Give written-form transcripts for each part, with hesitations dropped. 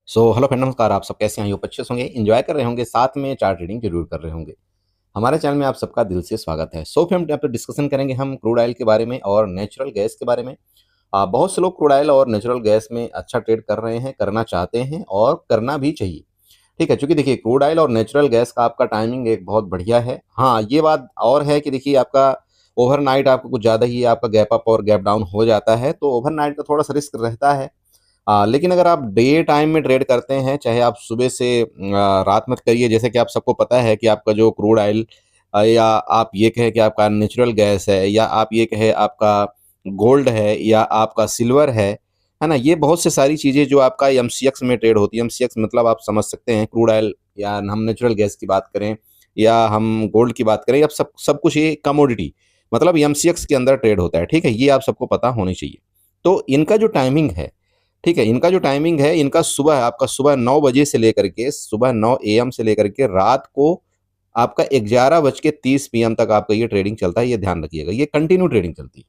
Hello friend, नमस्कार। आप सब कैसे हैं? ये अच्छे से होंगे, एंजॉय कर रहे होंगे, साथ में चार्ट ट्रेडिंग जरूर कर रहे होंगे। हमारे चैनल में आप सबका दिल से स्वागत है। फ्रेंड, यहाँ पे डिस्कशन करेंगे हम क्रूड ऑयल के बारे में और नेचुरल गैस के बारे में। बहुत से लोग क्रूड ऑयल और नेचुरल गैस में अच्छा ट्रेड कर रहे हैं, करना चाहते हैं और करना भी चाहिए। ठीक है, क्योंकि देखिए क्रूड ऑयल और नेचुरल गैस का आपका टाइमिंग एक बहुत बढ़िया है। हाँ, ये बात और है कि देखिए आपका ओवरनाइट आपको कुछ ज़्यादा ही आपका गैप अप और गैप डाउन हो जाता है, तो ओवरनाइट का थोड़ा सा रिस्क रहता है। लेकिन अगर आप डे टाइम में ट्रेड करते हैं, चाहे आप सुबह से रात में करिए, जैसे कि आप सबको पता है कि आपका जो क्रूड ऑयल या आप ये कहें कि आपका नेचुरल गैस है, या आप ये कहें आपका गोल्ड है, या आपका सिल्वर है ना? ये बहुत से सारी चीज़ें जो आपका एमसीएक्स में ट्रेड होती है। एमसीएक्स मतलब आप समझ सकते हैं, क्रूड ऑयल या हम नेचुरल गैस की बात करें या हम गोल्ड की बात करें, अब सब सब कुछ ये कमोडिटी मतलब एमसीएक्स के अंदर ट्रेड होता है। ठीक है, ये आप सबको पता होनी चाहिए। तो इनका जो टाइमिंग है, ठीक है, इनका जो टाइमिंग है, इनका सुबह आपका सुबह 9 बजे से लेकर के सुबह 9 एएम से लेकर के रात को आपका 11:30 पीएम तक आपका ये ट्रेडिंग चलता है। ये ध्यान रखिएगा, ये कंटिन्यू ट्रेडिंग चलती है।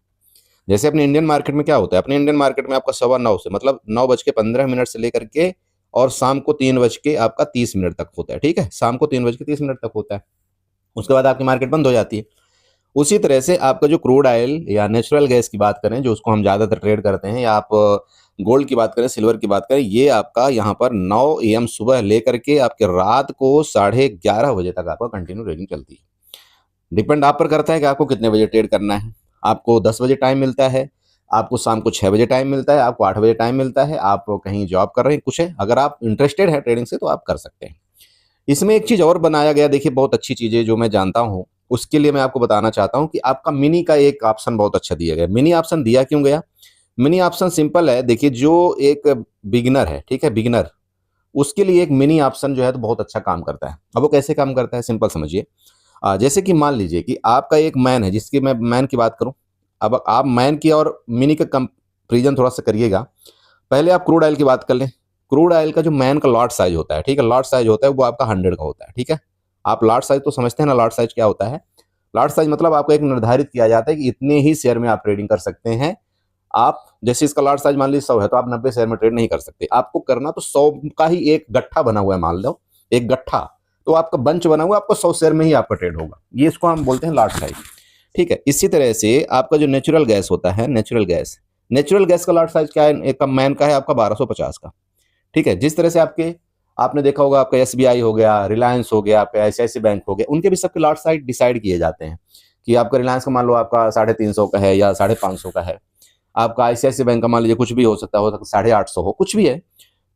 जैसे अपने इंडियन मार्केट में क्या होता है, अपने इंडियन मार्केट में आपका 9:15 से मतलब 9:15 से लेकर के और शाम को 3:30 तक होता है। ठीक है, शाम को 3:30 तक होता है। उसके बाद आपकी मार्केट बंद हो जाती है। उसी तरह से आपका जो क्रूड ऑयल या नेचुरल गैस की बात करें, जो उसको हम ज़्यादातर ट्रेड करते हैं, या आप गोल्ड की बात करें, सिल्वर की बात करें, ये आपका यहाँ पर 9 एएम सुबह लेकर के आपके रात को 11:30 बजे तक आपका कंटिन्यू ट्रेडिंग चलती है। डिपेंड आप पर करता है कि आपको कितने बजे ट्रेड करना है। आपको 10 बजे टाइम मिलता है, आपको शाम को 6 बजे टाइम मिलता है, आपको 8 बजे टाइम मिलता है, आप कहीं जॉब कर रहे हैं, कुछ है, अगर आप इंटरेस्टेड है ट्रेडिंग से तो आप कर सकते हैं। इसमें एक चीज़ और बनाया गया, देखिए बहुत अच्छी चीज़ है जो मैं जानता हूँ, उसके लिए मैं आपको बताना चाहता हूँ कि आपका मिनी का एक ऑप्शन बहुत अच्छा दिया गया। मिनी ऑप्शन दिया क्यों गया? मिनी ऑप्शन सिंपल है, देखिए जो एक बिगिनर है, ठीक है, बिगिनर, उसके लिए एक मिनी ऑप्शन जो है तो बहुत अच्छा काम करता है। अब वो कैसे काम करता है, सिंपल समझिए। जैसे कि मान लीजिए कि आपका एक मैन है, जिसकी मैं मैन की बात करूं। अब आप मैन की और मिनी का कंपेरिजन थोड़ा सा करिएगा। पहले आप क्रूड ऑयल की बात कर लें। क्रूड ऑयल का जो मैन का लॉट साइज होता है, ठीक है, लॉट साइज होता है वो आपका 100 का होता है। ठीक है, आप लॉट साइज तो समझते हैं ना, लॉट साइज क्या होता है? लॉट साइज मतलब आपको एक निर्धारित किया जाता है कि इतने ही शेयर में आप ट्रेडिंग कर सकते हैं। आप जैसे इसका लॉट साइज मान लीजिए 100 है, तो आप 90 शेयर में ट्रेड नहीं कर सकते। आपको करना तो 100 का ही एक गट्ठा बना हुआ है, मान लो एक गट्ठा, तो आपका बंच बना हुआ है, आपको 100 शेयर में ही आपका ट्रेड होगा। ये इसको हम बोलते हैं लॉट साइज। ठीक है, इसी तरह से आपका जो नेचुरल गैस होता है, नेचुरल गैस का लॉट साइज क्या है? एक मैन का है आपका 1250 का। ठीक है, जिस तरह से आपके आपने देखा होगा, आपका एसबीआई हो गया, रिलायंस हो गया, आपका आईसीआईसी बैंक हो गया, उनके भी सबके लॉट साइज डिसाइड किए जाते हैं कि आपका रिलायंस का मान लो आपका 350 का है या 550 का है। आपका आईसीआईसी बैंक का मान लीजिए कुछ भी हो सकता 850 हो, कुछ भी है।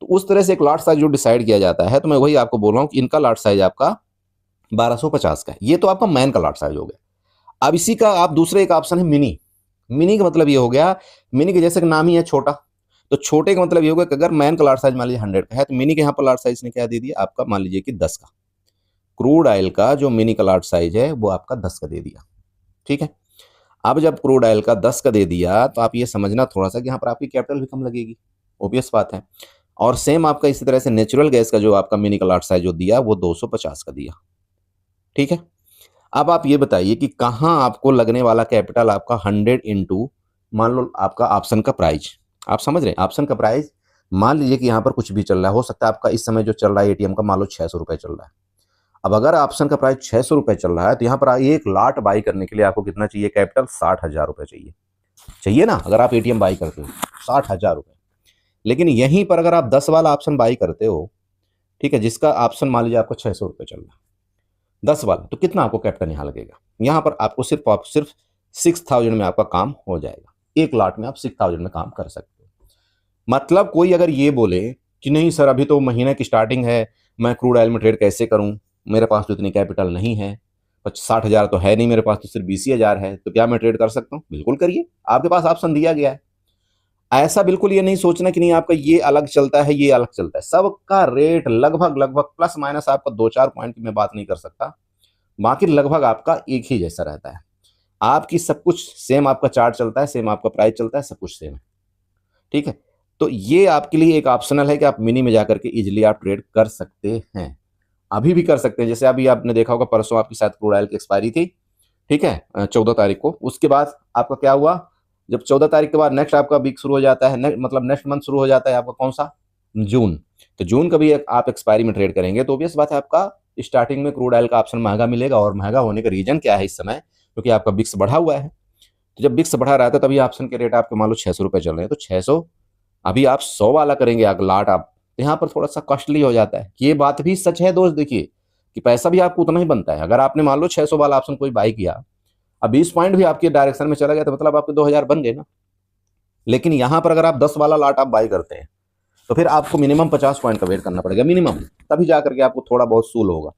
तो उस तरह से एक लॉट साइज जो डिसाइड किया जाता है, तो मैं वही आपको बोल रहा हूँ कि इनका लॉट साइज आपका 1250 का है। ये तो आपका मैन का लॉट साइज हो गया। अब इसी का आप दूसरे एक ऑप्शन है मिनी। मिनी का मतलब ये हो गया, मिनी के जैसे नाम ही है छोटा, तो छोटे का मतलब ये होगा कि अगर मैन का लॉट साइज मान लीजिए 100 का है, तो मिनी के यहाँ पर लॉट साइज ने क्या दे दिया आपका, मान लीजिए कि 10 का। क्रूड ऑयल का जो मिनी का लॉट साइज है वो आपका 10 का दे दिया। ठीक है, अब जब क्रूड ऑयल का 10 का दे दिया, तो आप ये समझना थोड़ा सा कि यहाँ पर आपकी कैपिटल भी कम लगेगी, ओबियस बात है। और सेम आपका इसी तरह से नेचुरल गैस का जो आपका मिनी का लॉट साइज जो दिया वो 250 का दिया। ठीक है, अब आप ये बताइए कि कहाँ आपको लगने वाला कैपिटल आपका 100 इंटू मान लो आपका ऑप्शन का प्राइस। आप समझ रहे हैं, ऑप्शन का प्राइस मान लीजिए कि यहाँ पर कुछ भी चल रहा है, हो सकता है आपका इस समय जो चल रहा है एटीएम का मान लो 600 रुपये चल रहा है। अब अगर ऑप्शन का प्राइस 600 रुपये चल रहा है, तो यहाँ पर एक लाट बाई करने के लिए आपको कितना चाहिए कैपिटल? 60,000 रुपये चाहिए। चाहिए ना, अगर आप एटीएम बाई करते हो 60,000 रुपये। लेकिन यहीं पर अगर आप 10 वाला ऑप्शन बाई करते हो, ठीक है, जिसका ऑप्शन मान लीजिए आपको 600 रुपये चल रहा है, 10 वाला, तो कितना आपको कैपिटल यहाँ लगेगा? यहाँ पर आपको सिर्फ 6,000 में आपका काम हो जाएगा। एक लाट में आप 6,000 में काम कर सकते हो। मतलब कोई अगर ये बोले कि नहीं सर, अभी तो महीने की स्टार्टिंग है, मैं क्रूड ऑयल में ट्रेड कैसे करूं, मेरे पास तो इतनी कैपिटल नहीं है, 60,000 तो है नहीं मेरे पास, तो सिर्फ 20,000 है, तो क्या मैं ट्रेड कर सकता हूं? बिल्कुल करिए, आपके पास ऑप्शन दिया गया है। ऐसा बिल्कुल ये नहीं सोचना कि नहीं आपका ये अलग चलता है, ये अलग चलता है। सबका रेट लगभग लगभग प्लस माइनस आपका 2-4 पॉइंट की मैं बात नहीं कर सकता, बाकी लगभग आपका एक ही जैसा रहता है। आपकी सब कुछ सेम, आपका चार्ट चलता है सेम, आपका प्राइस चलता है, सब कुछ सेम है। ठीक है, तो ये आपके लिए एक ऑप्शनल है कि आप मिनी में जाकर के इजिली आप ट्रेड कर सकते हैं, अभी भी कर सकते हैं। जैसे अभी आपने देखा होगा, परसों आपकी शायद क्रूड ऑयल की एक्सपायरी थी, ठीक है, 14 तारीख को। उसके बाद आपका क्या हुआ, जब 14 तारीख के बाद नेक्स्ट आपका वीक शुरू हो जाता है, मतलब नेक्स्ट मंथ शुरू हो जाता है आपका कौन सा, जून, तो जून का भी आप एक्सपायरी में ट्रेड करेंगे तो ऑब्वियस बात है आपका स्टार्टिंग में क्रूड ऑयल का ऑप्शन महंगा मिलेगा। और महंगा होने का रीजन क्या है इस समय, क्योंकि आपका बिक्स बढ़ा हुआ है। तो जब बिक्स बढ़ा रहा था तभी ऑप्शन के रेट आपके मान लो 600 रुपये चल रहे हैं, तो 600 अभी आप 100 वाला करेंगे लाट आप, तो यहाँ पर थोड़ा सा कॉस्टली हो जाता है। ये बात भी सच है दोस्त, देखिए कि पैसा भी आपको उतना ही बनता है। अगर आपने मान लो 600 वाला ऑप्शन कोई बाई किया, अब 20 पॉइंट भी आपके डायरेक्शन में चला गया तो मतलब आपके 2000 बन गए ना। लेकिन यहाँ पर अगर आप 10 वाला लाट आप बाई करते हैं तो फिर आपको मिनिमम 50 पॉइंट का वेट करना पड़ेगा मिनिमम, तभी जा करके आपको थोड़ा बहुत सूल होगा।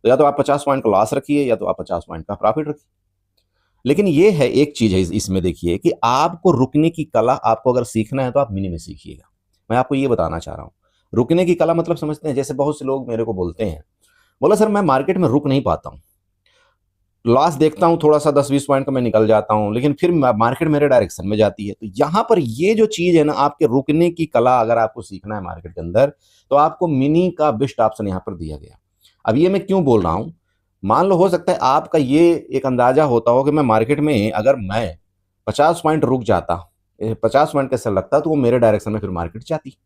तो या तो आप 50 पॉइंट का लॉस रखिए या तो आप 50 पॉइंट का प्रॉफिट रखिए। लेकिन ये है एक चीज है इसमें देखिए कि आपको रुकने की कला आपको अगर सीखना है तो आप मिनी में सीखिएगा। मैं आपको ये बताना चाह रहा हूँ, रुकने की कला मतलब समझते हैं, जैसे बहुत से लोग मेरे को बोलते हैं, बोला सर मैं मार्केट में रुक नहीं पाता हूँ, लॉस देखता हूँ थोड़ा सा 10-20 पॉइंट का मैं निकल जाता हूँ, लेकिन फिर मार्केट मेरे डायरेक्शन में जाती है। तो यहाँ पर ये जो चीज है ना, आपके रुकने की कला अगर आपको सीखना है मार्केट के अंदर, तो आपको मिनी का बेस्ट ऑप्शन यहाँ पर दिया गया। अब ये मैं क्यों बोल रहा हूँ, मान लो हो सकता है आपका ये एक अंदाजा होता हो कि मैं मार्केट में अगर मैं 50 पॉइंट रुक जाता, 50 पॉइंट का सेल रखता तो वो मेरे डायरेक्शन में फिर मार्केट जाती।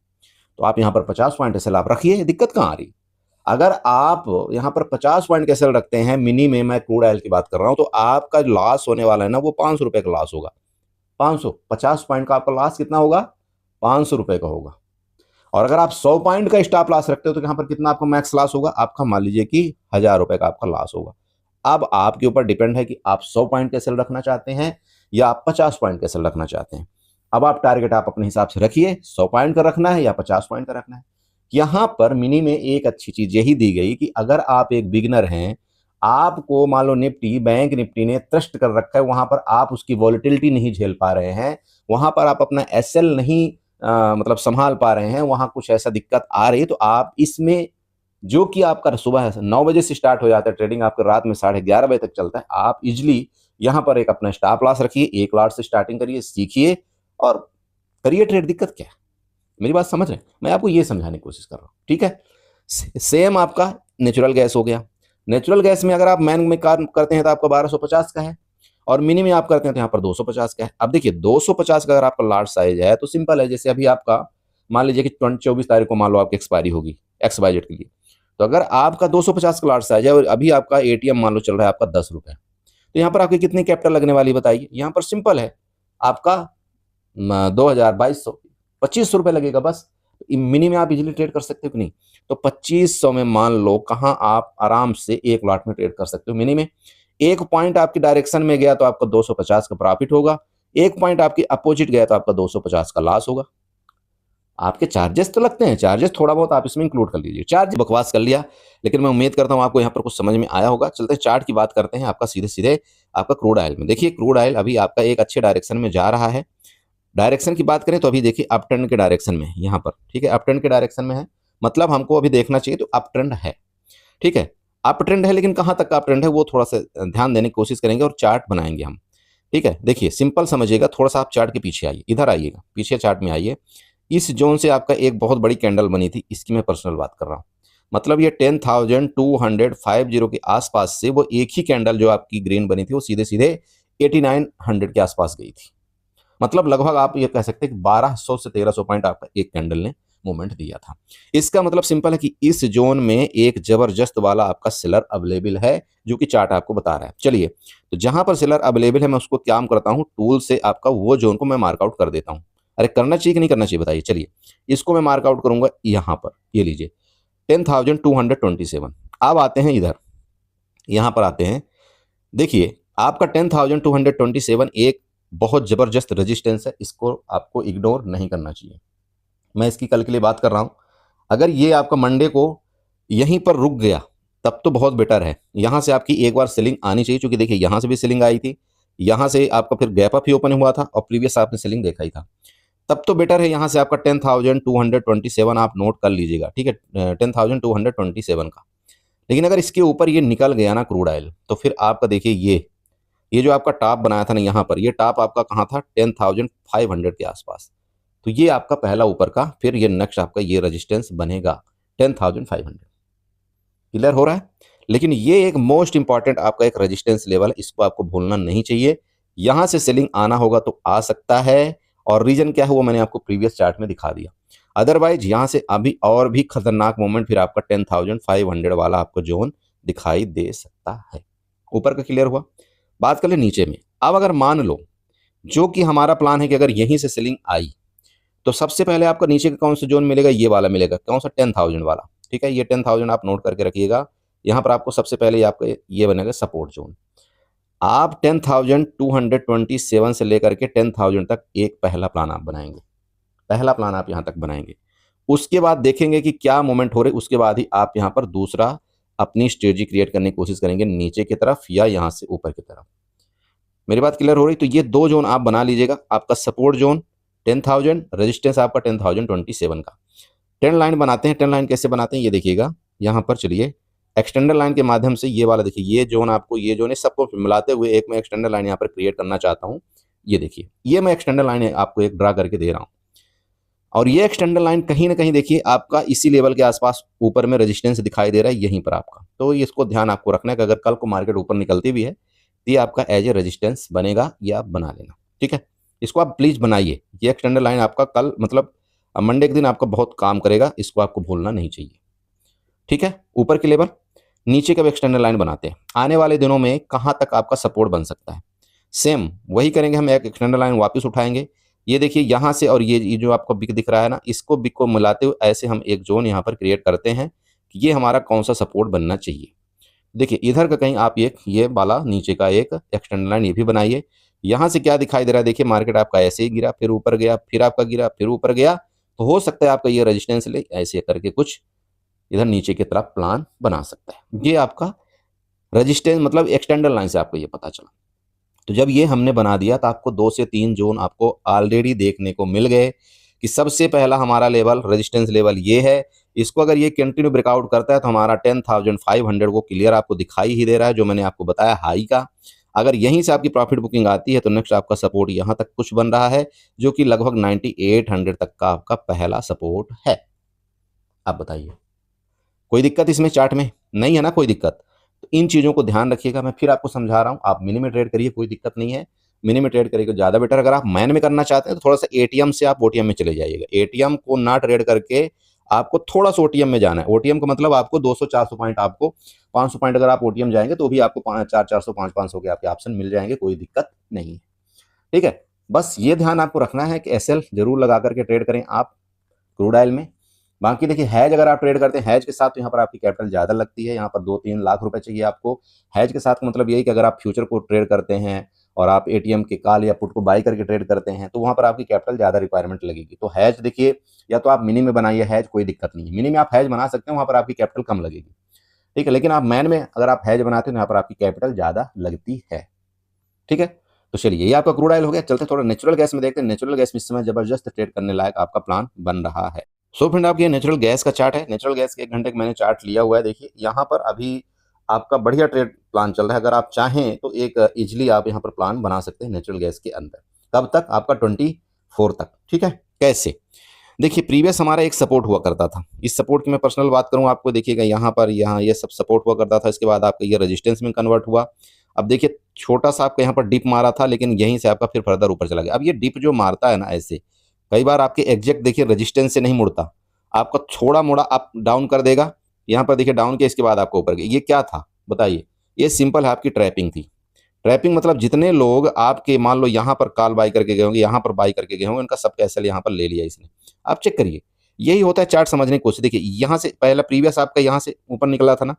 तो आप यहाँ पर 50 पॉइंट सेल आप रखिए, दिक्कत कहाँ आ रही। अगर आप यहाँ पर 50 पॉइंट के सेल रखते हैं मिनी में, मैं क्रूड ऑयल की बात कर रहा हूं, तो आपका लॉस होने वाला है ना वो 500 रुपए का लॉस होगा। 550 पॉइंट का आपका लॉस कितना होगा, 500 रुपए का होगा। और अगर आप 100 पॉइंट का स्टॉप लॉस रखते हो तो यहाँ पर कितना आपका मैक्स लॉस होगा, आपका मान लीजिए कि 1000 रुपए का आपका लॉस होगा। अब आपके ऊपर डिपेंड है कि आप 100 पॉइंट का सेल रखना चाहते हैं या आप 50 पॉइंट का सेल रखना चाहते हैं। अब आप टारगेट आप अपने हिसाब से रखिए, 100 पॉइंट का रखना है या 50 पॉइंट का रखना है। यहां पर मिनी में एक अच्छी चीज यही दी गई कि अगर आप एक बिगिनर हैं, आपको मान लो निफ्टी, बैंक निफ्टी ने ट्रस्ट कर रखा है, वहां पर आप उसकी वॉलिटिलिटी नहीं झेल पा रहे हैं, वहां पर आप अपना एसएल नहीं मतलब संभाल पा रहे हैं, वहां कुछ ऐसा दिक्कत आ रही है, तो आप इसमें जो कि आपका सुबह 9 बजे से स्टार्ट हो जाता है ट्रेडिंग, आपके रात में 11:30 बजे तक चलता है, आप इजिली यहाँ पर एक अपना स्टॉप लॉस रखिए, 1 लॉट से स्टार्टिंग करिए, सीखिए और करिए ट्रेड। दिक्कत क्या है, मेरी बात समझ रहे हैं, मैं आपको ये समझाने की कोशिश कर रहा हूँ, ठीक है। सेम आपका नेचुरल गैस हो गया। नेचुरल गैस में अगर आप मैन में काम करते हैं तो आपका 1250 का है, और मिनी में आप करते हैं तो यहाँ पर 250 का है। अब देखिए 250 का अगर आपका लार्ज साइज है तो सिंपल है, जैसे अभी आपका मान लीजिए कि 24 तारीख को मान लो आपकी एक्सपायरी होगी XYZ के लिए, तो अगर आपका 250 का लार्ज साइज है और अभी आपका एटीएम मान लो चल रहा है आपका 10 रुपए, तो यहाँ पर आपकी कितनी कैपिटल लगने वाली बताइए। यहाँ पर सिंपल है, आपका 2200 2500 रुपये लगेगा बस। मिनी में आप इजीली ट्रेड कर सकते हो कि नहीं, तो 2500 में मान लो कहाँ आप आराम से 1 लॉट में ट्रेड कर सकते हो मिनी में। 1 पॉइंट आपकी डायरेक्शन में गया तो आपका 250 का प्रॉफिट होगा, 1 पॉइंट आपकी अपोजिट गया तो आपका 250 का लॉस होगा। आपके चार्जेस तो लगते हैं, चार्जेस थोड़ा बहुत आप इसमें इंक्लूड कर लीजिए। चार्ज बकवास कर लिया, लेकिन मैं उम्मीद करता हूं आपको यहाँ पर कुछ समझ में आया होगा। चलते हैं चार्ट की बात करते हैं आपका सीधे सीधे आपका क्रूड ऑयल में। देखिए क्रूड ऑयल अभी आपका एक अच्छे डायरेक्शन में जा रहा है। डायरेक्शन की बात करें तो अभी देखिए अप ट्रेंड के डायरेक्शन में यहाँ पर, ठीक है, अप ट्रेंड के डायरेक्शन में है, मतलब हमको अभी देखना चाहिए तो अप ट्रेंड है, ठीक है, अप ट्रेंड है। लेकिन कहाँ तक का अप ट्रेंड है वो थोड़ा सा ध्यान देने की कोशिश करेंगे और चार्ट बनाएंगे हम, ठीक है। देखिए सिंपल समझिएगा, थोड़ा सा आप चार्ट के पीछे आइए, इधर आइएगा, पीछे चार्ट में आइए। इस जोन से आपका एक बहुत बड़ी कैंडल बनी थी, इसकी मैं पर्सनल बात कर रहा हूँ, मतलब ये 10,250 के आसपास से वो एक ही कैंडल जो आपकी ग्रीन बनी थी वो सीधे सीधे 8900 के आसपास गई थी। मतलब लगभग आप ये कह सकते हैं कि 1200 से 1300 पॉइंट आपका एक कैंडल ने मूवमेंट दिया था। इसका मतलब सिंपल है कि इस जोन में एक जबरदस्त वाला आपका सेलर अवेलेबल है, जो कि चार्ट आपको बता रहा है। चलिए, तो जहां पर सेलर अवेलेबल है मैं उसको क्या करता हूं, टूल से आपका वो जोन को मैं मार्कआउट कर देता हूं। अरे करना चाहिए कि नहीं करना चाहिए बताइए। चलिए इसको मैं मार्कआउट करूंगा यहां पर, ये लीजिए 10,227। अब आते हैं इधर, यहां पर आते हैं, देखिए आपका 10,227 एक बहुत जबरदस्त रेजिस्टेंस है, इसको आपको इग्नोर नहीं करना चाहिए। मैं इसकी कल के लिए बात कर रहा हूं। अगर ये आपका मंडे को यहीं पर रुक गया तब तो बहुत बेटर है, यहां से आपकी एक बार सेलिंग आनी चाहिए, क्योंकि देखिए यहां से भी सेलिंग आई थी, यहां से आपका फिर गैप अप ही ओपन हुआ था और प्रीवियस आपने सेलिंग देखा ही था, तब तो बेटर है यहां से आपका 10,227 आप नोट कर लीजिएगा, ठीक है, 10,227 का। लेकिन अगर इसके ऊपर ये निकल गया ना क्रूड ऑयल, तो फिर आपका देखिए ये जो आपका टॉप बनाया था ना यहाँ पर, ये टॉप आपका कहाँ था, 10,500 के आसपास। तो ये आपका पहला ऊपर का, फिर ये नेक्स्ट आपका ये रेजिस्टेंस बनेगा 10,500। क्लियर हो रहा है। लेकिन ये एक मोस्ट इंपॉर्टेंट आपका एक रेजिस्टेंस लेवल है, इसको आपको भूलना नहीं चाहिए। यहां से सेलिंग आना होगा तो आ सकता है, और रीजन क्या है वो मैंने आपको प्रीवियस चार्ट में दिखा दिया। अदरवाइज यहाँ से अभी और भी खतरनाक मोमेंट फिर आपका 10,500 वाला आपको जोन दिखाई दे सकता है। ऊपर का क्लियर हुआ। बात कर ले नीचे में। अब अगर मान लो जो कि हमारा प्लान है कि अगर यहीं से सेलिंग आई तो सबसे पहले आपको नीचे का कौन सा जोन मिलेगा, ये वाला मिलेगा। कौन सा? 10,000 वाला। ठीक है, ये 10,000 आप नोट करके रखिएगा। यहाँ पर आपको सबसे पहले आपका ये बनेगा सपोर्ट जोन। आप 10,227 से लेकर के 10,000 तक एक पहला प्लान आप बनाएंगे। पहला प्लान आप यहाँ तक बनाएंगे। उसके बाद देखेंगे कि क्या मोमेंट हो रहे, उसके बाद ही आप यहाँ पर दूसरा अपनी स्ट्रेटजी क्रिएट करने की कोशिश करेंगे, नीचे की तरफ या यहाँ से ऊपर की तरफ। मेरी बात क्लियर हो रही? तो ये दो जोन आप बना लीजिएगा। आपका सपोर्ट जोन 10,000, रेजिस्टेंस आपका 10,027 का। 10 लाइन बनाते हैं। 10 लाइन कैसे बनाते हैं ये देखिएगा। यहाँ पर चलिए एक्सटेंडर लाइन के माध्यम से ये वाला देखिए, ये जोन आपको, ये जोन है, सबको मिलाते हुए एक मैं एक्सटेंडर लाइन यहाँ पर क्रिएट करना चाहता हूँ। ये देखिए, ये मैं एक्सटेंडर लाइन आपको एक ड्रा करके दे रहा हूँ और ये एक्सटेंडर लाइन कहीं ना कहीं देखिए आपका इसी लेवल के आसपास ऊपर में रेजिस्टेंस दिखाई दे रहा है यहीं पर आपका। तो इसको ध्यान आपको रखना है कि अगर कल को मार्केट ऊपर निकलती भी है तो ये आपका एज ए रेजिस्टेंस बनेगा, ये आप बना लेना। ठीक है, इसको आप प्लीज बनाइए। ये एक्सटेंडर लाइन आपका कल मतलब मंडे के दिन आपका बहुत काम करेगा, इसको आपको भूलना नहीं चाहिए। ठीक है, ऊपर के लेवल, नीचे का भी एक्सटेंडर लाइन बनाते हैं। आने वाले दिनों में कहाँ तक आपका सपोर्ट बन सकता है, सेम वही करेंगे हम। एक एक्सटेंडर लाइन वापस उठाएंगे। ये देखिए यहाँ से और ये जो आपको बिग दिख रहा है ना, इसको बिग को मिलाते हुए ऐसे हम एक जोन यहाँ पर क्रिएट करते हैं कि ये हमारा कौन सा सपोर्ट बनना चाहिए। देखिए इधर का कहीं आप एक ये वाला नीचे का एक एक्सटेंडर लाइन ये भी बनाइए। यहाँ से क्या दिखाई दे रहा है, देखिए मार्केट आपका ऐसे ही गिरा, फिर ऊपर गया, फिर आपका गिरा, फिर ऊपर गया। तो हो सकता है आपका ये रेजिस्टेंस ले ऐसे करके कुछ इधर नीचे की तरफ प्लान बना सकता है। ये आपका रेजिस्टेंस मतलब एक्सटेंडर लाइन से आपको ये पता चला। तो जब ये हमने बना दिया तो आपको 2 से 3 जोन आपको ऑलरेडी देखने को मिल गए कि सबसे पहला हमारा लेवल रेजिस्टेंस लेवल ये है। इसको अगर ये कंटिन्यू ब्रेकआउट करता है तो हमारा 10,500 को क्लियर आपको दिखाई ही दे रहा है, जो मैंने आपको बताया हाई का। अगर यहीं से आपकी प्रॉफिट बुकिंग आती है तो नेक्स्ट आपका सपोर्ट यहाँ तक कुछ बन रहा है, जो कि लगभग 9,800 तक का आपका पहला सपोर्ट है। आप बताइए कोई दिक्कत इसमें चार्ट में नहीं है ना? कोई दिक्कत? तो इन चीज़ों को ध्यान रखिएगा। मैं फिर आपको समझा रहा हूँ, आप मिनी में ट्रेड करिए, कोई दिक्कत नहीं है। मिनी में ट्रेड करिए ज़्यादा बेटर। अगर आप मैन में करना चाहते हैं तो थोड़ा सा एटीएम से आप ओटीएम में चले जाइएगा। एटीएम को ना ट्रेड करके आपको थोड़ा सा ओटीएम में जाना है। ओटीएम का मतलब आपको 200-400 पॉइंट, आपको 500 पॉइंट अगर आप ओटीएम जाएंगे तो भी आपको 400, 500 के आपके ऑप्शन मिल जाएंगे, कोई दिक्कत नहीं है। ठीक है, बस ये ध्यान आपको रखना है कि एसएल जरूर लगा करके ट्रेड करें आप क्रूड ऑयल में। बाकी देखिए हैज अगर आप ट्रेड करते हैं, हैज के साथ तो यहाँ पर आपकी कैपिटल ज़्यादा लगती है। यहाँ पर 2-3 लाख रुपए चाहिए आपको। हैज के साथ का मतलब यही कि अगर आप फ्यूचर को ट्रेड करते हैं और आप एटीएम के कॉल या पुट को बाई करके ट्रेड करते हैं तो वहाँ पर आपकी कैपिटल ज़्यादा रिक्वायरमेंट लगेगी। तो हैज देखिए, या तो आप मिनी में बनाइए हैज, कोई दिक्कत नहीं है। मिनी में आप हैज बना सकते हैं, वहाँ पर आपकी कैपिटल कम लगेगी। ठीक है, लेकिन आप मैन में अगर आप हैज बनाते हैं तो यहाँ पर आपकी कैपिटल ज़्यादा लगती है। ठीक है, तो चलिए ये आपका क्रूड ऑयल हो गया। चलते थोड़ा नेचुरल गैस में देखते हैं। नेचुरल गैस में इस समय जबरदस्त ट्रेड करने लायक आपका प्लान बन रहा है। सो फ्रेंड, आपके नेचुरल गैस का चार्ट है। नेचुरल गैस के 1 घंटे का मैंने चार्ट लिया हुआ है। देखिए यहाँ पर अभी आपका बढ़िया ट्रेड प्लान चल रहा है। अगर आप चाहें तो एक इजिली आप यहाँ पर प्लान बना सकते हैं नेचुरल गैस के अंदर। कब तक? आपका 24 तक। ठीक है, कैसे? देखिए प्रीवियस हमारा एक सपोर्ट हुआ करता था। इस सपोर्ट की मैं पर्सनल बात करूं आपको, देखिएगा यहाँ पर, यहाँ ये सब सपोर्ट हुआ करता था। इसके बाद आपका ये रेजिस्टेंस में कन्वर्ट हुआ। अब देखिए छोटा सा आपका यहाँ पर डिप मारा था, लेकिन यहीं से आपका फिर फर्दर ऊपर चला गया। अब ये डिप जो मारता है ना ऐसे, कई बार आपके एग्जैक्ट देखिए रेजिस्टेंस से नहीं मुड़ता, आपका थोड़ा मोड़ा अप डाउन कर देगा। यहाँ पर देखिए डाउन किया, इसके बाद आपको ऊपर गया। ये क्या था बताइए? ये सिंपल है, आपकी ट्रैपिंग थी। ट्रैपिंग मतलब जितने लोग आपके मान लो यहाँ पर कॉल बाई करके गए होंगे, यहाँ पर बाई करके गए होंगे, उनका सब कैसल यहाँ पर ले लिया इसने। आप चेक करिए, यही होता है चार्ट समझने की कोशिश। देखिए यहाँ से पहला प्रीवियस आपका यहाँ से ऊपर निकला था ना।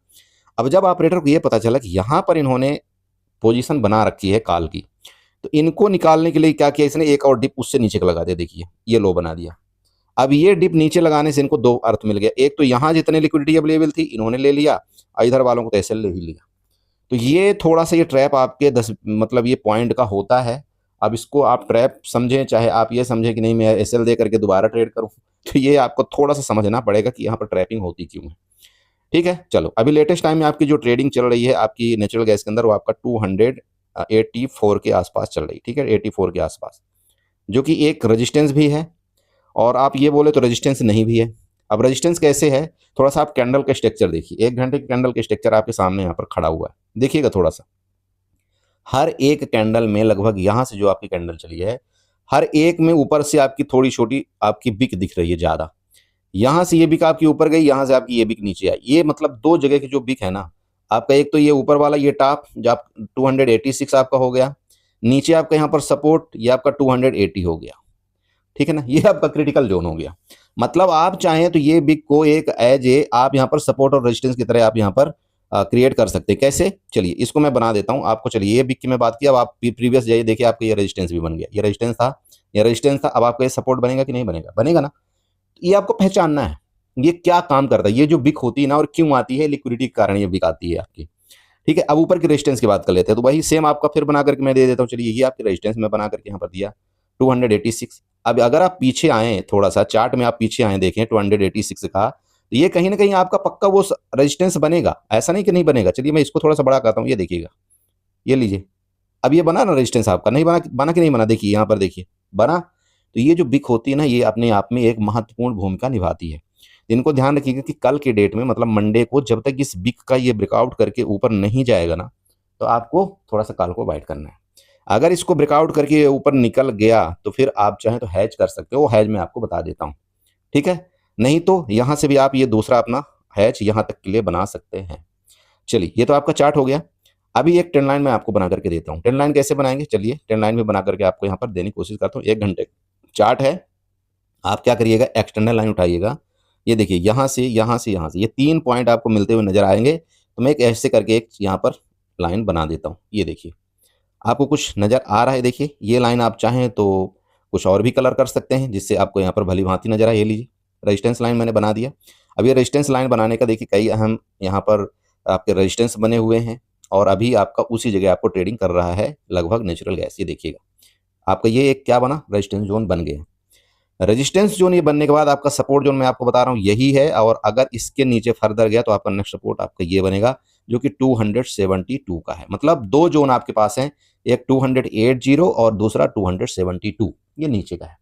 अब जब ऑपरेटर को ये पता चला कि यहाँ पर इन्होंने पोजीशन बना रखी है कॉल की, तो इनको निकालने के लिए क्या किया इसने, एक और डिप उससे नीचे का लगा दिया। देखिए ये लो बना दिया। अब ये डिप नीचे लगाने से इनको दो अर्थ मिल गया। एक तो यहाँ जितने लिक्विडिटी अवेलेबल थी इन्होंने ले लिया, इधर वालों को तो ऐसे ले ही लिया। तो ये थोड़ा सा ये ट्रैप आपके 10 मतलब ये पॉइंट का होता है। अब इसको आप ट्रैप समझें, चाहे आप ये समझें कि नहीं मैं एसएल दे करके दोबारा ट्रेड करूं, तो ये आपको थोड़ा सा समझना पड़ेगा कि यहाँ पर ट्रैपिंग होती क्यों है। ठीक है, चलो अभी लेटेस्ट टाइम में आपकी जो ट्रेडिंग चल रही है आपकी नेचुरल गैस के अंदर, वो आपका 284 के आसपास चल रही। ठीक है, 84 के आसपास, जो कि एक रेजिस्टेंस भी है और आप ये बोले तो रेजिस्टेंस नहीं भी है। अब रेजिस्टेंस कैसे है, थोड़ा सा आप कैंडल का स्ट्रक्चर देखिए। 1 घंटे के कैंडल के स्ट्रक्चर आपके सामने यहाँ पर खड़ा हुआ है, देखिएगा थोड़ा सा। हर एक कैंडल में लगभग यहाँ से जो आपकी कैंडल चली है, हर एक में ऊपर से आपकी थोड़ी छोटी आपकी बिक दिख रही है ज़्यादा। यहाँ से ये बिक आपकी ऊपर गई, यहाँ से आपकी ये बिक नीचे आई। ये मतलब दो जगह की जो बिक है ना आपका, एक तो ये ऊपर वाला ये टॉप जो आप 286 आपका हो गया, नीचे आपका यहाँ पर सपोर्ट ये आपका 280 हो गया, ठीक है ना। ये आपका क्रिटिकल जोन हो गया। मतलब आप चाहें तो ये बिग को एक एज ए आप यहाँ पर सपोर्ट और रेजिस्टेंस की तरह आप यहाँ पर क्रिएट कर सकते हैं। कैसे, चलिए इसको मैं बना देता हूँ आपको। चलिए ये बिग की मैं बात की, अब आप प्रीवियस जाइए, देखिए आपका ये रेजिस्टेंस भी बन गया, ये रेजिस्टेंस था, ये रेजिस्टेंस था, अब आपका ये सपोर्ट बनेगा कि नहीं बनेगा, बनेगा ना। ये आपको पहचानना है ये क्या काम करता है, ये जो बिक होती है ना और क्यों आती है, लिक्विडिटी के कारण ये बिक आती है आपकी, ठीक है। अब ऊपर की रेजिस्टेंस की बात कर लेते हैं, तो वही सेम आपका फिर बना करके मैं दे देता हूँ। चलिए ये आपकी रेजिस्टेंस मैं बना करके यहाँ पर दिया 286। अब अगर आप पीछे आए, थोड़ा सा चार्ट में आप पीछे आए, देखें 286 का, तो ये कहीं ना कहीं आपका पक्का वो रेजिस्टेंस बनेगा, ऐसा नहीं कि नहीं बनेगा। चलिए मैं इसको थोड़ा सा बड़ा करता हूँ, ये देखिएगा, ये लीजिए, अब ये बना ना रेजिस्टेंस आपका, नहीं बना, बना कि नहीं बना, देखिए यहाँ पर देखिए बना। तो ये जो बिक होती है ना, ये अपने आप में एक महत्वपूर्ण भूमिका निभाती है। इनको ध्यान रखिएगा कि कल के डेट में, मतलब मंडे को, जब तक इस बिक का ये ब्रेकआउट करके ऊपर नहीं जाएगा ना, तो आपको थोड़ा सा कॉल को बाइट करना है। अगर इसको ब्रेकआउट करके ऊपर निकल गया तो फिर आप चाहें तो हैज कर सकते हो, वो हैज मैं आपको बता देता हूँ, ठीक है। नहीं तो यहाँ से भी आप ये दूसरा अपना हैज यहाँ तक के लिए बना सकते हैं। चलिए ये तो आपका चार्ट हो गया। अभी एक ट्रेंड लाइन मैं आपको बना करके देता हूँ। ट्रेंड लाइन कैसे बनाएंगे, चलिए ट्रेंड लाइन में बना करके आपको यहाँ पर देने की कोशिश करता हूँ। 1 घंटे चार्ट है, आप क्या करिएगा, एक्सटर्नल लाइन उठाइएगा, ये देखिए यहाँ से यहाँ से यहाँ से ये 3 पॉइंट आपको मिलते हुए नजर आएंगे। तो मैं एक ऐसे करके एक यहाँ पर लाइन बना देता हूँ, ये देखिए आपको कुछ नज़र आ रहा है। देखिए ये लाइन आप चाहें तो कुछ और भी कलर कर सकते हैं जिससे आपको यहाँ पर भली भांति नजर आए। ये लीजिए रेजिस्टेंस लाइन मैंने बना दिया। अब ये रेजिस्टेंस लाइन बनाने का देखिए कई अहम यहाँ पर आपके रेजिस्टेंस बने हुए हैं, और अभी आपका उसी जगह आपको ट्रेडिंग कर रहा है लगभग नेचुरल गैस। ये देखिएगा आपका ये एक क्या बना, रेजिस्टेंस जोन बन गया। रेजिस्टेंस जोन ये बनने के बाद आपका सपोर्ट जोन मैं आपको बता रहा हूँ यही है, और अगर इसके नीचे फर्दर गया तो आपका नेक्स्ट सपोर्ट आपका ये बनेगा जो कि 272 का है। मतलब दो जोन आपके पास हैं, एक 280 और दूसरा 272, ये नीचे का है।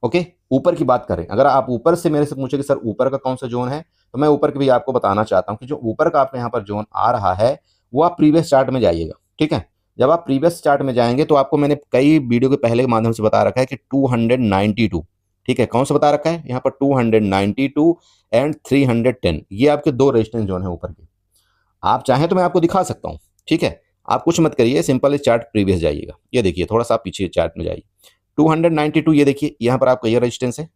ओके, ऊपर की बात करें, अगर आप ऊपर से मेरे से पूछे कि सर ऊपर का कौन सा जोन है, तो मैं ऊपर की भी आपको बताना चाहता हूँ कि जो ऊपर का आपके यहाँ पर जोन आ रहा है वो आप प्रीवियस चार्ट में जाइएगा, ठीक है। जब आप प्रीवियस चार्ट में जाएंगे तो आपको मैंने कई वीडियो के पहले के माध्यम से बता रखा है कि 292, ठीक है, कौन सा बता रखा है यहाँ पर, 292 एंड 310, ये आपके दो रेजिस्टेंस जोन है ऊपर के। आप चाहें तो मैं आपको दिखा सकता हूँ, ठीक है। आप कुछ मत करिए, सिंपल इस चार्ट प्रीवियस जाइएगा, ये देखिए थोड़ा सा आप पीछे चार्ट में जाइए, 292 ये देखिए यहाँ पर आपका ये रेजिस्टेंस है,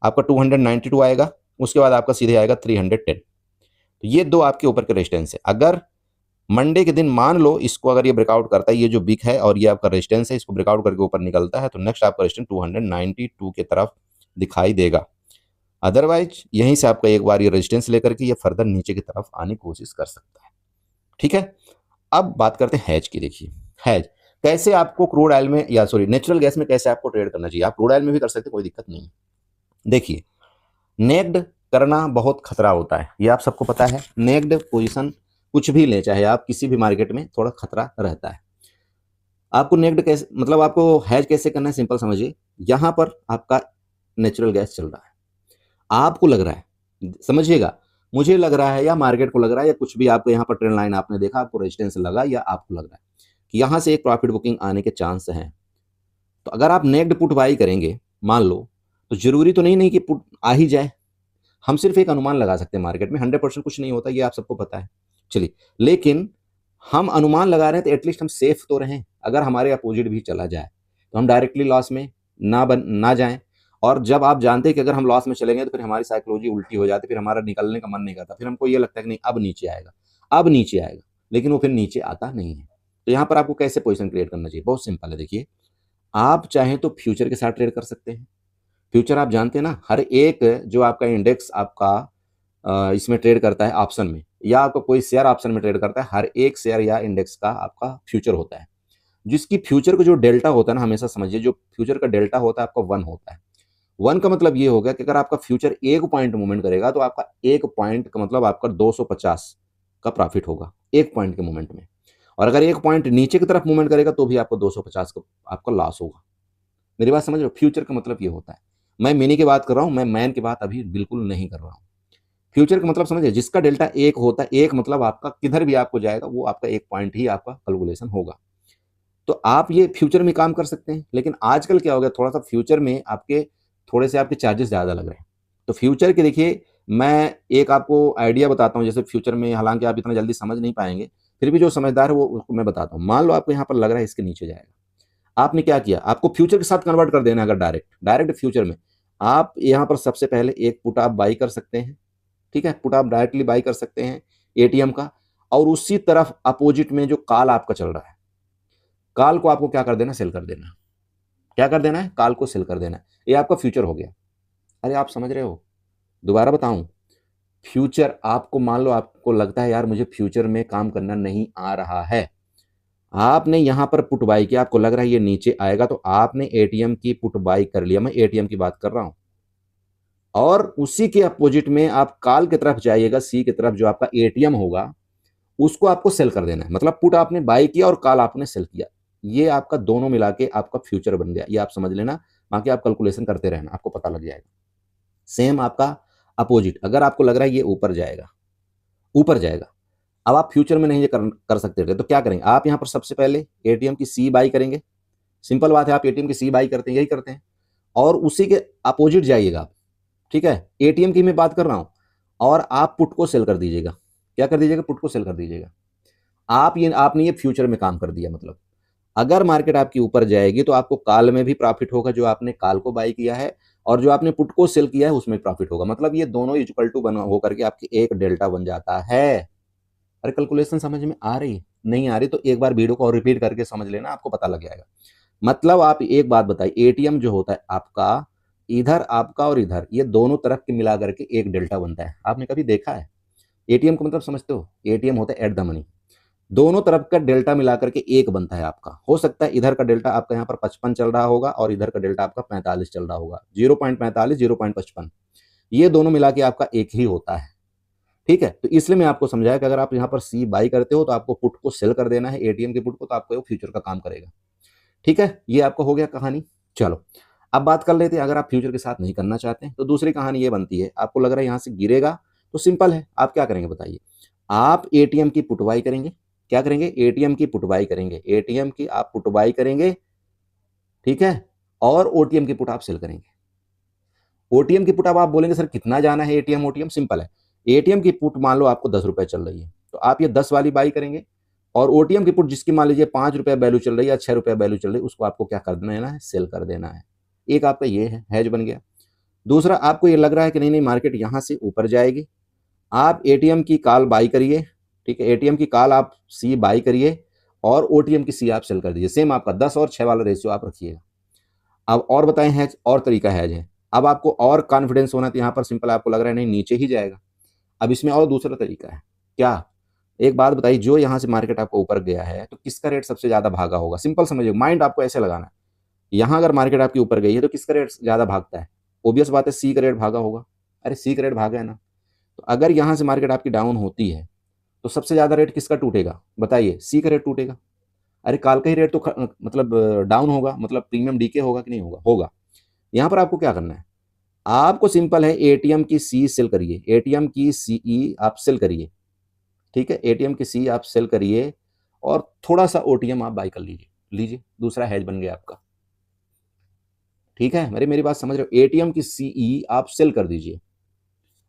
आपका 292 आएगा, उसके बाद आपका सीधे आएगा 310। तो ये दो आपके ऊपर के रेजिस्टेंस है। अगर मंडे के दिन मान लो इसको अगर ये ब्रेकआउट करता है, ये जो बिग है और ये आपका रेजिस्टेंस है, इसको ब्रेकआउट करके ऊपर निकलता है, तो नेक्स्ट आपका रेजिस्टेंस 292 के तरफ दिखाई देगा। अदरवाइज यहीं से आपका एक बार ये रेजिस्टेंस लेकर के ये फर्दर नीचे की तरफ आने की कोशिश कर सकता है, ठीक है। अब बात करते हैं हैज की। देखिए हैज कैसे आपको क्रूड ऑयल में, या सॉरी नेचुरल गैस में कैसे आपको ट्रेड करना चाहिए। आप क्रूड ऑयल में भी कर सकते हैं, कोई दिक्कत नहीं है। देखिए नेक्ड करना बहुत खतरा होता है, ये आप सबको पता है। नेक्ड पोजीशन कुछ भी ले, चाहे आप किसी भी मार्केट में, थोड़ा खतरा रहता है। आपको नेक्ड कैसे, मतलब आपको हैज कैसे करना है, सिंपल समझिए। यहां पर आपका नेचुरल गैस चल रहा है, आपको लग रहा है, समझिएगा, मुझे लग रहा है या मार्केट को लग रहा है या कुछ भी, आपको यहाँ पर ट्रेंड लाइन आपने देखा, आपको रेजिस्टेंस लगा या आपको लग रहा है कि यहाँ से एक प्रॉफिट बुकिंग आने के चांस हैं, तो अगर आप नेक्ड पुट बाई करेंगे मान लो, तो जरूरी तो नहीं कि पुट आ ही जाए। हम सिर्फ एक अनुमान लगा सकते हैं, मार्केट में 100% कुछ नहीं होता, ये आप सबको पता है। चलिए, लेकिन हम अनुमान लगा रहे हैं तो एटलीस्ट हम सेफ तो रहें। अगर हमारे अपोजिट भी चला जाए तो हम डायरेक्टली लॉस में ना जाएं। और जब आप जानते हैं कि अगर हम लॉस में चलेंगे तो फिर हमारी साइकोलॉजी उल्टी हो जाती है, फिर हमारा निकलने का मन नहीं करता, फिर हमको ये लगता है कि नहीं अब नीचे आएगा, अब नीचे आएगा, लेकिन वो फिर नीचे आता नहीं है। तो यहाँ पर आपको कैसे पोजीशन क्रिएट करना चाहिए, बहुत सिंपल है। देखिए आप चाहें तो फ्यूचर के साथ ट्रेड कर सकते हैं। फ्यूचर आप जानते हैं ना, हर एक जो आपका इंडेक्स आपका इसमें ट्रेड करता है ऑप्शन में, या आपका कोई शेयर ऑप्शन में ट्रेड करता है, हर एक शेयर या इंडेक्स का आपका फ्यूचर होता है, जिसकी फ्यूचर का जो डेल्टा होता है ना, हमेशा समझिए जो फ्यूचर का डेल्टा होता है आपका 1 होता है। 1 का मतलब ये होगा कि अगर आपका फ्यूचर 1 पॉइंट मूवमेंट करेगा तो आपका 1 पॉइंट का मतलब आपका 250 का प्रॉफिट होगा 1 पॉइंट के मूवमेंट में। और अगर 1 पॉइंट नीचे की तरफ मूवमेंट करेगा तो भी आपको 250 का आपका लॉस होगा। मेरी बात समझ रहे हो, फ्यूचर का मतलब ये होता है। मैं मिनी की बात कर रहा हूँ, मैं मैन की बात अभी बिल्कुल नहीं कर रहा हूँ। फ्यूचर का मतलब समझिए, जिसका डेल्टा 1 होता है, 1 मतलब आपका किधर भी आपको जाएगा वो आपका 1 पॉइंट ही आपका कैलकुलेशन होगा। तो आप ये फ्यूचर में काम कर सकते हैं। लेकिन आजकल क्या हो गया, थोड़ा सा फ्यूचर में आपके थोड़े से आपके चार्जेस ज़्यादा लग रहे हैं। तो फ्यूचर के देखिए मैं एक आपको आइडिया बताता हूँ, जैसे फ्यूचर में हालांकि आप इतना जल्दी समझ नहीं पाएंगे, फिर भी जो समझदार है वो उसको मैं बताता हूँ। मान लो आपको यहाँ पर लग रहा है इसके नीचे जाएगा, आपने क्या किया, आपको फ्यूचर के साथ कन्वर्ट कर देना है। अगर डायरेक्ट डायरेक्ट फ्यूचर में आप यहाँ पर सबसे पहले एक पुट आप बाई कर सकते हैं, ठीक है, पुट आप डायरेक्टली बाई कर सकते हैं एटीएम का। और उसी तरफ अपोजिट में जो कॉल आपका चल रहा है, कॉल को आपको क्या कर देना, सेल कर देना। क्या कर देना है, कॉल को सेल कर देना है। ये आपका फ्यूचर हो गया। अरे आप समझ रहे हो, दोबारा बताऊं, फ्यूचर आपको, मान लो आपको लगता है यार मुझे फ्यूचर में काम करना नहीं आ रहा है, आपने यहां पर पुट बाई किया, आपको लग रहा है ये नीचे आएगा, तो आपने एटीएम की पुट बाई कर लिया। मैं एटीएम की बात कर रहा हूं। और उसी के अपोजिट में आप कॉल की तरफ जाइएगा, सी की तरफ, जो आपका एटीएम होगा उसको आपको सेल कर देना है। मतलब पुट आपने बाई किया और कॉल आपने सेल किया, ये आपका दोनों मिला के आपका फ्यूचर बन गया। ये आप समझ लेना, बाकी आप कैलकुलेशन करते रहना, आपको पता लग जाएगा। सेम आपका अपोजिट, अगर आपको लग रहा है ये ऊपर जाएगा, ऊपर जाएगा, अब आप फ्यूचर में नहीं ये कर सकते थे, तो क्या करेंगे आप यहाँ पर सबसे पहले एटीएम की सी बाई करेंगे। सिंपल बात है, आप एटीएम की सी बाई करते हैं, यही करते हैं। और उसी के अपोजिट जाइएगा आप, ठीक है, एटीएम की मैं बात कर रहा हूं, और आप पुट को सेल कर दीजिएगा। क्या कर दीजिएगा, पुट को सेल कर दीजिएगा। आपने ये फ्यूचर में काम कर दिया। मतलब अगर मार्केट आपकी ऊपर जाएगी तो आपको कॉल में भी प्रॉफिट होगा, जो आपने कॉल को बाई किया है, और जो आपने पुट को सेल किया है उसमें प्रॉफिट होगा। मतलब ये दोनों इक्वल टू बन होकर के आपकी एक डेल्टा बन जाता है। अरे कैलकुलेशन समझ में आ रही, नहीं आ रही तो एक बार वीडियो को और रिपीट करके समझ लेना, आपको पता लग जाएगा। मतलब आप एक बात बताइए, एटीएम जो होता है आपका, इधर आपका और इधर, ये दोनों तरफ के मिला करके एक डेल्टा बनता है। आपने कभी देखा है एटीएम का मतलब समझते हो, एटीएम होता है एट द मनी, दोनों तरफ का डेल्टा मिला करके एक बनता है आपका। हो सकता है इधर का डेल्टा आपका यहाँ पर 55 चल रहा होगा और इधर का डेल्टा आपका 45 चल रहा होगा, 0.45 0.55, ये दोनों मिला के आपका एक ही होता है। ठीक है, तो इसलिए मैं आपको समझाया कि अगर आप यहाँ पर सी बाई करते हो तो आपको पुट को सेल कर देना है, एटीएम के पुट को, तो आपको वो फ्यूचर का काम करेगा। ठीक है, ये आपको हो गया कहानी। चलो अब बात कर लेते हैं, अगर आप फ्यूचर के साथ नहीं करना चाहते हैं तो दूसरी कहानी ये बनती है। आपको लग रहा है यहाँ से गिरेगा, तो सिंपल है, आप क्या करेंगे बताइए, आप एटीएम की पुटवाई करेंगे। क्या करेंगे, एटीएम की पुटवाई करेंगे, एटीएम की आप पुटवाई करेंगे, ठीक है, और ओटीएम की पुट आप सेल करेंगे। ओटीएम की पुट अब आप बोलेंगे सर कितना जाना है एटीएम ओटीएम, सिंपल है, एटीएम की पुट मान लो आपको 10 रुपए चल रही है, तो आप ये 10 वाली बाई करेंगे। और ओटीएम की पुट जिसकी मान लीजिए 5 रुपए वैल्यू चल रही है या 6 रुपए वैल्यू चल रही है, उसको आपको क्या कर देना है, सेल कर देना है। एक आपका ये है, हैज बन गया। दूसरा, आपको ये लग रहा है कि नहीं नहीं मार्केट यहां से ऊपर जाएगी, आप एटीएम की कॉल बाई करिए, ठीक है, एटीएम की कॉल आप सी बाई करिए और ओटीएम की सी आप सेल कर दीजिए। सेम आपका 10 और 6 वाला रेशियो आप रखिएगा। अब और बताएं, हैज और तरीका हैज है। अब आपको और कॉन्फिडेंस होना, तो यहाँ पर सिंपल आपको लग रहा है नहीं नीचे ही जाएगा। अब इसमें और दूसरा तरीका है, क्या, एक बात बताइए, जो यहाँ से मार्केट आपको ऊपर गया है तो किसका रेट सबसे ज्यादा भागा होगा। सिंपल समझिए, माइंड आपको ऐसे लगाना है, यहाँ अगर मार्केट आपकी ऊपर गई है तो किसका रेट ज्यादा भागता है, ओबियस बात है सी का रेट भागा होगा। अरे सी का रेट भागा है ना, तो अगर यहाँ से मार्केट आपकी डाउन होती है तो सबसे ज्यादा रेट किसका टूटेगा बताइए, सी का रेट टूटेगा। अरे काल का ही रेट तो मतलब डाउन होगा, मतलब प्रीमियम डीके होगा कि नहीं होगा, होगा। यहाँ पर आपको क्या करना है, आपको सिंपल है, एटीएम की सी सेल करिए, एटीएम की सीई आप सेल करिए, ठीक है, एटीएम की सी आप सेल करिए और थोड़ा सा ओटीएम आप बाई कर लीजिए, लीजिए, दूसरा हैज बन गया आपका। ठीक है, मेरी बात समझ रहे हो, एटीएम की सीई आप सेल कर दीजिए।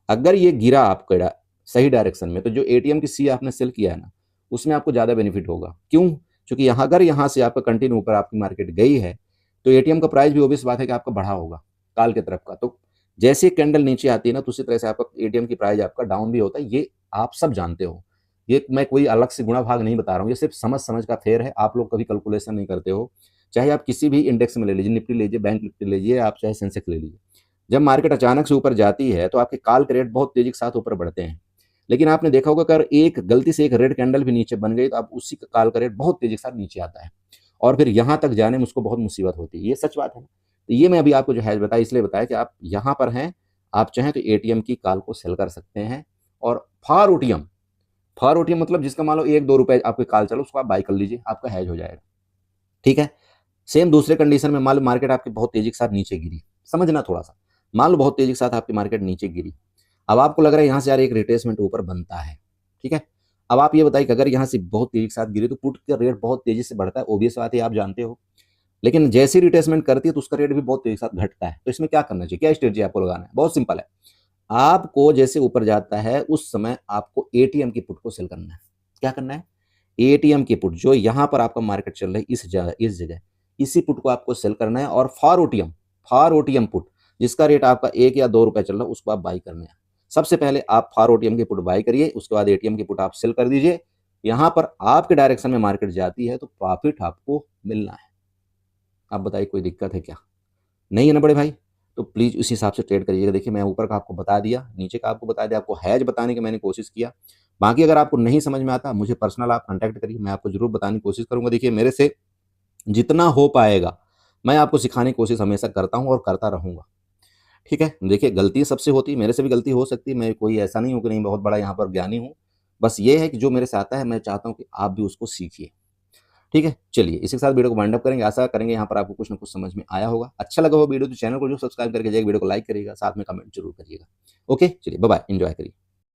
अगर ये गिरा आपका सही डायरेक्शन में, तो जो एटीएम की सी आपने सेल किया है ना, उसमें आपको ज्यादा बेनिफिट होगा। क्यों, क्योंकि यहाँ अगर यहाँ से आपका कंटिन्यू ऊपर आपकी मार्केट गई है तो एटीएम का प्राइस भी ओबियस बात है कि आपका बढ़ा होगा काल की तरफ का। तो जैसे कैंडल नीचे आती है ना, तो उसी तरह से आपका एटीएम की प्राइस आपका डाउन भी होता है, ये आप सब जानते हो। ये मैं कोई अलग से गुणा भाग नहीं बता रहा हूँ, ये सिर्फ समझ समझ का फेयर है। आप लोग कभी कैलकुलेशन नहीं करते हो, चाहे आप किसी भी इंडेक्स में ले लीजिए, निफ्टी लीजिए, बैंक निफ्टी लीजिए, आप चाहे सेंसेक्स ले लीजिए। जब मार्केट अचानक से ऊपर जाती है तो आपके कॉल के रेट बहुत तेजी के साथ ऊपर बढ़ते हैं। लेकिन आपने देखा होगा, अगर एक गलती से एक रेड कैंडल भी नीचे बन गई तो आप उसी कॉल का रेट बहुत तेजी के साथ नीचे आता है, और फिर यहाँ तक जाने में उसको बहुत मुसीबत होती है। ये सच बात है। तो ये मैं अभी आपको जो है बताया, इसलिए बताया कि आप यहाँ पर हैं, आप चाहें तो एटीएम की कॉल को सेल कर सकते हैं। और फार ओटीएम मतलब जिसका मान लो 1-2 रुपए आपके कॉल चलो, उसको आप बाई कर लीजिए, आपका हैज हो जाएगा। ठीक है, सेम दूसरे कंडीशन में मान लो मार्केट आपकी बहुत तेजी के साथ नीचे गिरी, समझना थोड़ा सा, मान लो बहुत तेजी के साथ आपकी मार्केट नीचे गिरी, अब आपको लग रहा है यहाँ से यार एक रिट्रेसमेंट ऊपर बनता है, ठीक है। अब आप ये बताइए कि अगर यहाँ से बहुत तेजी के साथ गिरी तो पुट का रेट बहुत तेजी से बढ़ता है, ओबियस बात है आप जानते हो। लेकिन जैसे रिट्रेसमेंट करती है तो उसका रेट भी बहुत तेजी के साथ घटता है। तो इसमें क्या करना चाहिए, क्या स्ट्रेटजी आपको लगाना है, बहुत सिंपल है। आपको जैसे ऊपर जाता है उस समय आपको एटीएम की पुट को सेल करना है। क्या करना है, एटीएम की पुट, जो यहां पर आपका मार्केट चल रहा है इस जगह इसी पुट को आपको सेल करना है। और फॉर ओटीएम पुट जिसका रेट आपका 1 या 2 रुपए चल रहा है उसको आप बाई करना है। सबसे पहले आप फॉर ओटीएम की पुट बाई करिए, उसके बाद एटीएम की पुट आप सेल कर दीजिए। यहां पर आपके डायरेक्शन में मार्केट जाती है तो प्रॉफिट आपको मिलना है। आप बताइए कोई दिक्कत है क्या, नहीं है ना बड़े भाई। तो प्लीज़ उस हिसाब से ट्रेड करिएगा। देखिए मैं ऊपर का आपको बता दिया, नीचे का आपको बता दिया, आपको हैज बताने की मैंने कोशिश किया। बाकी अगर आपको नहीं समझ में आता, मुझे पर्सनल आप कॉन्टैक्ट करिए, मैं आपको ज़रूर बताने की कोशिश करूँगा। देखिए मेरे से जितना हो पाएगा मैं आपको सिखाने की कोशिश हमेशा करता हूँ और करता रहूँगा। ठीक है, देखिए गलती सबसे होती है, मेरे से भी गलती हो सकती है, मैं कोई ऐसा नहीं हूँ कि नहीं बहुत बड़ा यहाँ पर ज्ञानी हूँ। बस ये है कि जो मेरे से आता है मैं चाहता हूँ कि आप भी उसको सीखिए। ठीक है, चलिए इसी के साथ वीडियो को वाइंड अप करेंगे। आशा करेंगे यहाँ पर आपको कुछ ना कुछ समझ में आया होगा। अच्छा लगा हो वीडियो तो चैनल को जो सब्सक्राइब करके जाइए, वीडियो को लाइक करिएगा, साथ में कमेंट जरूर करिएगा। ओके, चलिए बाय बाय, एंजॉय करिए।